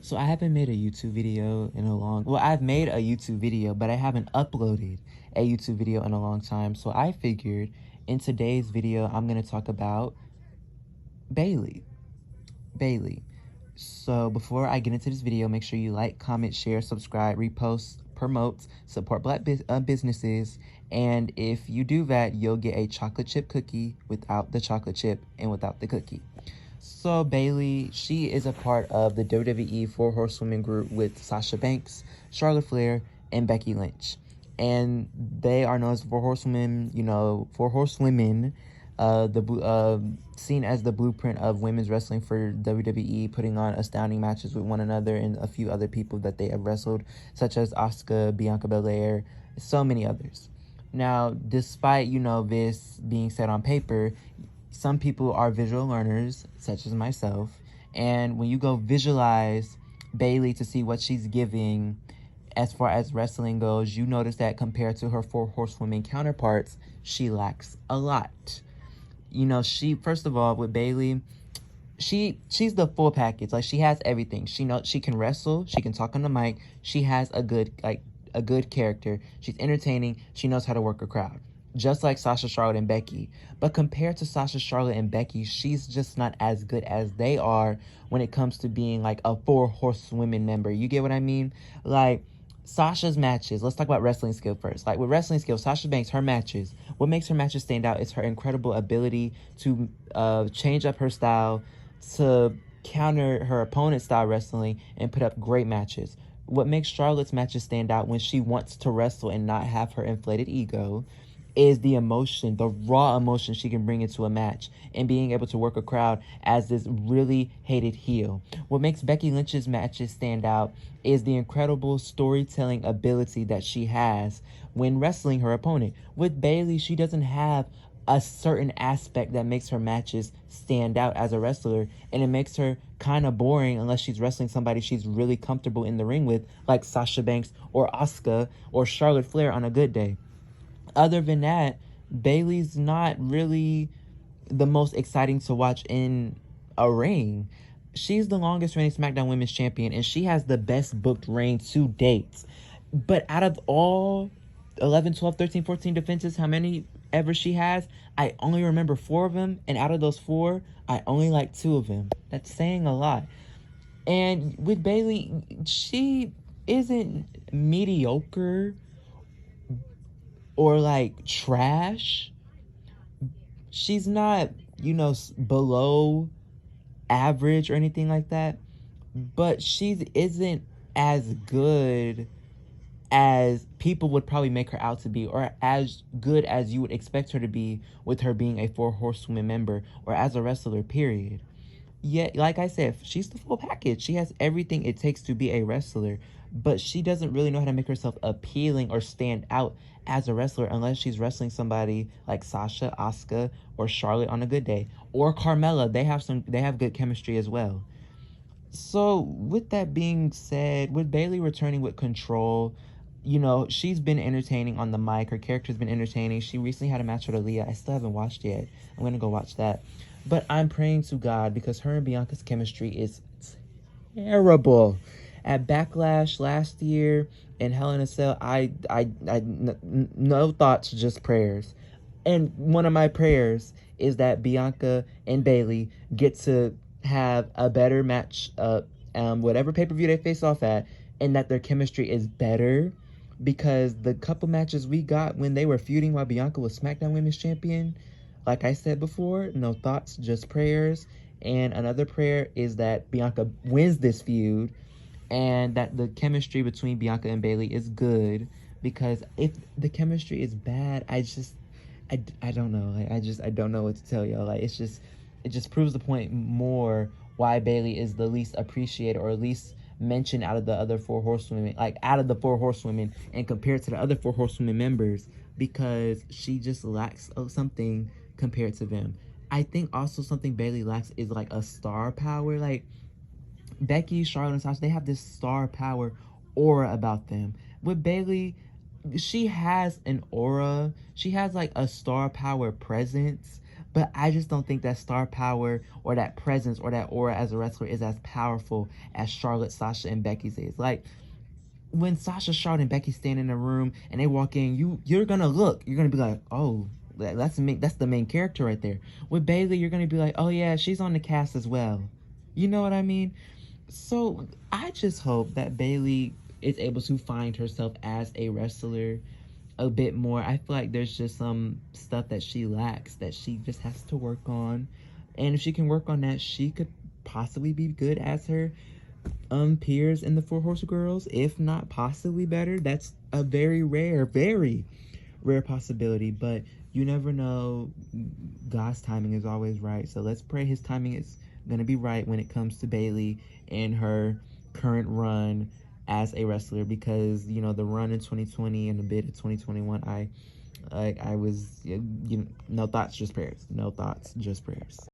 So I haven't made a YouTube video in a long, well, I've made a YouTube video, but I haven't uploaded a YouTube video in a long time. So I figured in today's video, I'm going to talk about Bayley. Bayley. So before I get into this video, make sure you like, comment, share, subscribe, repost, promote, support black businesses. And if you do that, you'll get a chocolate chip cookie without the chocolate chip and without the cookie. So Bayley, she is a part of the WWE Four Horsewomen group with Sasha Banks, Charlotte Flair, and Becky Lynch. And they are known as Four Horsewomen, Four Horsewomen, seen as the blueprint of women's wrestling for WWE, putting on astounding matches with one another and a few other people that they have wrestled, such as Asuka, Bianca Belair, so many others. Now, despite, this being said on paper, some people are visual learners, such as myself, and when you go visualize Bayley to see what she's giving as far as wrestling goes, you notice that compared to her Four Horsewomen counterparts, she lacks a lot. She, first of all, with Bayley, she's the full package. Like, she has everything. She can wrestle, she can talk on the mic, she has a good character, she's entertaining, she knows how to work a crowd. Just like Sasha, Charlotte, and Becky. But compared to Sasha, Charlotte, and Becky, she's just not as good as they are when it comes to being like a Four Horsewomen member. You get what I mean? Like, Sasha's matches, let's talk about wrestling skill first. Like, with wrestling skill, Sasha Banks, her matches, what makes her matches stand out is her incredible ability to change up her style, to counter her opponent's style wrestling, and put up great matches. What makes Charlotte's matches stand out when she wants to wrestle and not have her inflated ego is the emotion, the raw emotion she can bring into a match, and being able to work a crowd as this really hated heel. What makes Becky Lynch's matches stand out is the incredible storytelling ability that she has when wrestling her opponent. With Bayley, she doesn't have a certain aspect that makes her matches stand out as a wrestler, and it makes her kind of boring unless she's wrestling somebody she's really comfortable in the ring with, like Sasha Banks or Asuka or Charlotte Flair on a good day. Other than that, Bayley's not really the most exciting to watch in a ring. She's the longest reigning SmackDown Women's Champion, and she has the best booked reign to date. But out of all 11, 12, 13, 14 defenses, how many ever she has, I only remember 4 of them, and out of those 4, I only like 2 of them. That's saying a lot. And with Bayley, she isn't mediocre or like trash. She's not, below average or anything like that, but she isn't as good as people would probably make her out to be, or as good as you would expect her to be with her being a Four Horsewomen member, or as a wrestler, period. Yet, like I said, she's the full package. She has everything it takes to be a wrestler, but she doesn't really know how to make herself appealing or stand out as a wrestler unless she's wrestling somebody like Sasha, Asuka, or Charlotte on a good day, or Carmella. They have good chemistry as well. So, with that being said, with Bayley returning with control, she's been entertaining on the mic. Her character's been entertaining. She recently had a match with Aaliyah. I still haven't watched yet. I'm going to go watch that. But I'm praying to God because her and Bianca's chemistry is terrible. At Backlash last year in Hell in a Cell, no thoughts, just prayers. And one of my prayers is that Bianca and Bayley get to have a better match, whatever pay-per-view they face off at, and that their chemistry is better, because the couple matches we got when they were feuding while Bianca was SmackDown Women's Champion, like I said before, no thoughts, just prayers. And another prayer is that Bianca wins this feud and that the chemistry between Bianca and Bayley is good, because if the chemistry is bad, I don't know. Like, I don't know what to tell y'all. Like, it just proves the point more why Bayley is the least appreciated or least mentioned out of the other Four Horsewomen, and compared to the other Four Horsewomen members, because she just lacks something compared to them. I think also something Bayley lacks is like a star power. Like, Becky, Charlotte, and Sasha, they have this star power aura about them. With Bayley, she has an aura. She has like a star power presence, But I just don't think that star power or that presence or that aura as a wrestler is as powerful as Charlotte, Sasha, and Becky's is. Like, when Sasha, Charlotte, and Becky stand in a room and they walk in, you're gonna look. You're gonna be like, oh, that's the main character right there. With Bayley, you're gonna be like, oh yeah, she's on the cast as well. You know what I mean? So I just hope that Bayley is able to find herself as a wrestler a bit more. I feel like there's just some stuff that she lacks that she just has to work on. And if she can work on that, she could possibly be good as her peers in the Four Horse Girls, if not possibly better. That's a very rare possibility, but you never know. God's timing is always right, so let's pray his timing is gonna be right when it comes to Bayley and her current run as a wrestler, because you know the run in 2020 and a bit of 2021, I was, no thoughts, just prayers. No thoughts, just prayers.